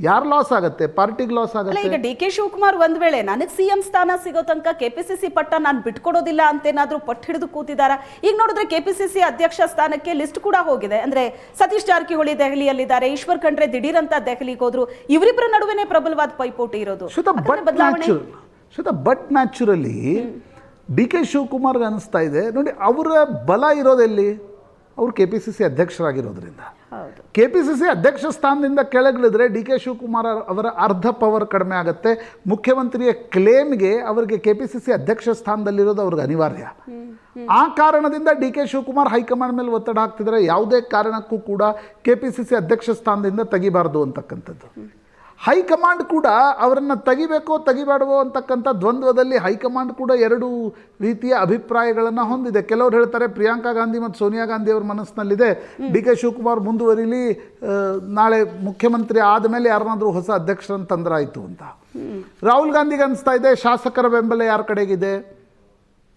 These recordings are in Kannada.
ಯಾರು ಲಾಸ್ ಆಗುತ್ತೆ? ಪಾರ್ಟಿಗೆ ಲಾಸ್ ಅಲ್ಲ, ಆಗುತ್ತೆ. ಈಗ ಡಿ ಕೆ ಶಿವಕುಮಾರ್ ಒಂದ್ ವೇಳೆ ನನಗೆ ಸಿಎಂ ಸ್ಥಾನ ಸಿಗೋ ತನಕ ಕೆಪಿಸಿಸಿ ಪಟ್ಟ ನಾನು ಬಿಟ್ಕೊಡೋದಿಲ್ಲ ಅಂತೇನಾದ್ರೂ ಪಟ್ಟು ಹಿಡಿದು ಕೂತಿದಾರ. ಈಗ ನೋಡಿದ್ರೆ ಕೆಪಿಸಿಸಿ ಅಧ್ಯಕ್ಷ ಸ್ಥಾನಕ್ಕೆ ಲಿಸ್ಟ್ ಕೂಡ ಹೋಗಿದೆ. ಅಂದ್ರೆ ಸತೀಶ್ ಜಾರಕಿಹೊಳಿ ದೆಹಲಿಯಲ್ಲಿದ್ದಾರೆ, ಈಶ್ವರ್ ಖಂಡ್ರೆ ದಿಢೀರಂತ ದೆಹಲಿಗೆ ಹೋದ್ರು. ಇವರಿಬ್ಬರ ನಡುವೆನೆ ಪ್ರಬಲವಾದ ಪೈಪೋಟಿ ಇರೋದು. ಬಟ್ ನ್ಯಾಚುರಲಿ ಡಿ ಕೆ ಶಿವಕುಮಾರ್ಗೆ ಅನಿಸ್ತಾ ಇದೆ ನೋಡಿ, ಅವರ ಬಲ ಇರೋದೆಲ್ಲಿ? ಅವರು KPCC ಅಧ್ಯಕ್ಷರಾಗಿರೋದ್ರಿಂದ. KPCC ಅಧ್ಯಕ್ಷ ಸ್ಥಾನದಿಂದ ಕೆಳಗಿಳಿದ್ರೆ ಡಿ ಕೆ ಶಿವಕುಮಾರ್ ಅವರ ಅರ್ಧ ಪವರ್ ಕಡಿಮೆ ಆಗುತ್ತೆ. ಮುಖ್ಯಮಂತ್ರಿಯ ಕ್ಲೇಮ್ಗೆ ಅವರಿಗೆ KPCC ಅಧ್ಯಕ್ಷ ಸ್ಥಾನದಲ್ಲಿರೋದು ಅವ್ರಿಗೆ ಅನಿವಾರ್ಯ. ಆ ಕಾರಣದಿಂದ ಡಿ ಕೆ ಶಿವಕುಮಾರ್ ಹೈಕಮಾಂಡ್ ಮೇಲೆ ಒತ್ತಡ ಹಾಕ್ತಿದ್ದಾರೆ, ಯಾವುದೇ ಕಾರಣಕ್ಕೂ ಕೂಡ KPCC ಅಧ್ಯಕ್ಷ ಸ್ಥಾನದಿಂದ ತೆಗಿಬಾರ್ದು ಅಂತಕ್ಕಂಥದ್ದು. ಹೈಕಮಾಂಡ್ ಕೂಡ ಅವರನ್ನು ತೆಗಿಬೇಕೋ ತೆಗಿಬೇಡವೋ ಅಂತಕ್ಕಂಥ ದ್ವಂದ್ವದಲ್ಲಿ ಹೈಕಮಾಂಡ್ ಕೂಡ ಎರಡು ರೀತಿಯ ಅಭಿಪ್ರಾಯಗಳನ್ನು ಹೊಂದಿದೆ. ಕೆಲವರು ಹೇಳ್ತಾರೆ ಪ್ರಿಯಾಂಕಾ ಗಾಂಧಿ ಮತ್ತು ಸೋನಿಯಾ ಗಾಂಧಿ ಅವ್ರ ಮನಸ್ಸಿನಲ್ಲಿದೆ ಡಿ ಕೆ ಶಿವಕುಮಾರ್ ಮುಂದುವರಿಲಿ, ನಾಳೆ ಮುಖ್ಯಮಂತ್ರಿ ಆದಮೇಲೆ ಯಾರನ್ನಾದರೂ ಹೊಸ ಅಧ್ಯಕ್ಷರನ್ನು ತಂದ್ರಾಯಿತು ಅಂತ. ರಾಹುಲ್ ಗಾಂಧಿಗೆ ಅನಿಸ್ತಾ ಇದೆ ಶಾಸಕರ ಬೆಂಬಲ ಯಾರ ಕಡೆಗಿದೆ,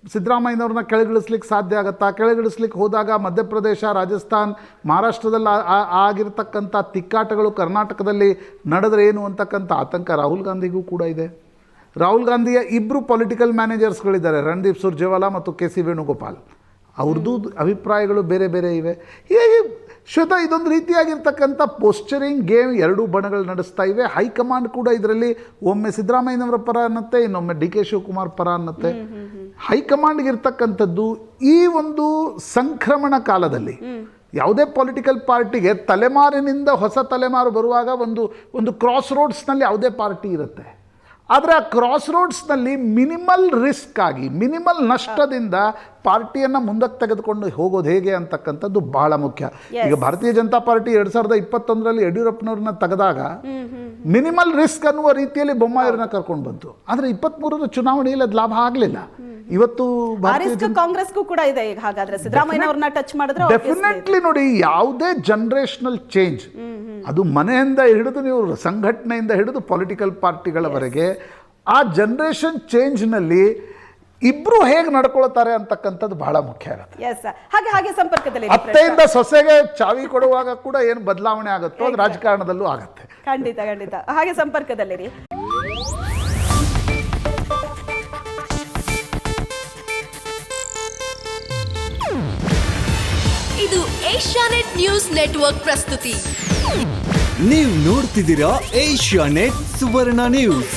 ಸಿದ್ದರಾಮಯ್ಯನವ್ರನ್ನ ಕೆಳಗಿಳಿಸ್ಲಿಕ್ಕೆ ಸಾಧ್ಯ ಆಗುತ್ತಾ? ಕೆಳಗಿಳಿಸ್ಲಿಕ್ಕೆ ಹೋದಾಗ ಮಧ್ಯಪ್ರದೇಶ, ರಾಜಸ್ಥಾನ್, ಮಹಾರಾಷ್ಟ್ರದಲ್ಲಿ ಆಗಿರ್ತಕ್ಕಂಥ ತಿಕ್ಕಾಟಗಳು ಕರ್ನಾಟಕದಲ್ಲಿ ನಡೆದ್ರೆ ಏನು ಅಂತಕ್ಕಂಥ ಆತಂಕ ರಾಹುಲ್ ಗಾಂಧಿಗೂ ಕೂಡ ಇದೆ. ರಾಹುಲ್ ಗಾಂಧಿಯ ಇಬ್ಬರು ಪೊಲಿಟಿಕಲ್ ಮ್ಯಾನೇಜರ್ಸ್ಗಳಿದ್ದಾರೆ, ರಣದೀಪ್ ಸುರ್ಜೇವಾಲಾ ಮತ್ತು KC ವೇಣುಗೋಪಾಲ್. ಅವ್ರದ್ದು ಅಭಿಪ್ರಾಯಗಳು ಬೇರೆ ಬೇರೆ ಇವೆ. ಹೀಗೆ ಶ್ವೇತಾ, ಇದೊಂದು ರೀತಿಯಾಗಿರ್ತಕ್ಕಂಥ ಪೋಸ್ಚರಿಂಗ್ ಗೇಮ್ ಎರಡೂ ಬಣಗಳು ನಡೆಸ್ತಾ ಇವೆ. ಹೈಕಮಾಂಡ್ ಕೂಡ ಇದರಲ್ಲಿ ಒಮ್ಮೆ ಸಿದ್ದರಾಮಯ್ಯನವರ ಪರ ಅನ್ನತ್ತೆ, ಇನ್ನೊಮ್ಮೆ ಡಿ ಕೆ ಶಿವಕುಮಾರ್ ಪರ ಅನ್ನತ್ತೆ. ಹೈಕಮಾಂಡ್ಗೆ ಇರ್ತಕ್ಕಂಥದ್ದು ಈ ಒಂದು ಸಂಕ್ರಮಣ ಕಾಲದಲ್ಲಿ ಯಾವುದೇ ಪೊಲಿಟಿಕಲ್ ಪಾರ್ಟಿಗೆ ತಲೆಮಾರಿನಿಂದ ಹೊಸ ತಲೆಮಾರು ಬರುವಾಗ ಒಂದು ಕ್ರಾಸ್ ರೋಡ್ಸ್ನಲ್ಲಿ ಯಾವುದೇ ಪಾರ್ಟಿ ಇರುತ್ತೆ. ಆದರೆ ಆ ಕ್ರಾಸ್ ರೋಡ್ಸ್ನಲ್ಲಿ ಮಿನಿಮಲ್ ರಿಸ್ಕ್ ಆಗಿ, ಮಿನಿಮಲ್ ನಷ್ಟದಿಂದ ಪಾರ್ಟಿಯನ್ನು ಮುಂದಕ್ಕೆ ತೆಗೆದುಕೊಂಡು ಹೋಗೋದು ಹೇಗೆ ಅಂತಕ್ಕಂಥದ್ದು ಬಹಳ ಮುಖ್ಯ. ಈಗ ಭಾರತೀಯ ಜನತಾ ಪಾರ್ಟಿ 2021ರಲ್ಲಿ ಯಡಿಯೂರಪ್ಪನವ್ರನ್ನ ತೆಗೆದಾಗ ಮಿನಿಮಲ್ ರಿಸ್ಕ್ ಅನ್ನುವ ರೀತಿಯಲ್ಲಿ ಬೊಮ್ಮಾಯಿಯವ್ರನ್ನ ಕರ್ಕೊಂಡು ಬಂತು. ಆದರೆ 23ರ ಚುನಾವಣೆಯಲ್ಲಿ ಅದು ಲಾಭ ಆಗಲಿಲ್ಲ. ಇವತ್ತು ಕಾಂಗ್ರೆಸ್ಗೂ ಕೂಡ ಇದೆ. ಈಗ ಹಾಗಾದ್ರೆ ಸಿದ್ದರಾಮಯ್ಯನವ್ರನ್ನ ಟಚ್ ಮಾಡಿದ್ರೆ ಡೆಫಿನೆಟ್ಲಿ ನೋಡಿ, ಯಾವುದೇ ಜನರೇಷನಲ್ ಚೇಂಜ್, ಅದು ಮನೆಯಿಂದ ಹಿಡಿದು ನೀವು ಸಂಘಟನೆಯಿಂದ ಹಿಡಿದು ಪೊಲಿಟಿಕಲ್ ಪಾರ್ಟಿಗಳವರೆಗೆ, ಆ ಜನರೇಷನ್ ಚೇಂಜ್ನಲ್ಲಿ ಇಬ್ರು ಹೇಗೆ ನಡ್ಕೊಳ್ತಾರೆ ಅಂತಕ್ಕಂಥದ್ದು ಬಹಳ ಮುಖ್ಯ ಆಗುತ್ತೆ. ಹಾಗೆ ಸಂಪರ್ಕದಲ್ಲಿ ಅತ್ತೆಯಿಂದ ಸೊಸೆಗೆ ಚಾವಿ ಕೊಡುವಾಗ ಕೂಡ ಏನು ಬದಲಾವಣೆ ಆಗುತ್ತೋ ಅದು ರಾಜಕಾರಣದಲ್ಲೂ ಆಗುತ್ತೆ. ಖಂಡಿತ ಹಾಗೆ ಸಂಪರ್ಕದಲ್ಲಿ. ಇದು ಏಷ್ಯಾನೆಟ್ ನ್ಯೂಸ್ ನೆಟ್ವರ್ಕ್ ಪ್ರಸ್ತುತಿ. ನೀವು ನೋಡ್ತಿದ್ದೀರಾ ಏಷ್ಯಾನೆಟ್ ಸುವರ್ಣ ನ್ಯೂಸ್.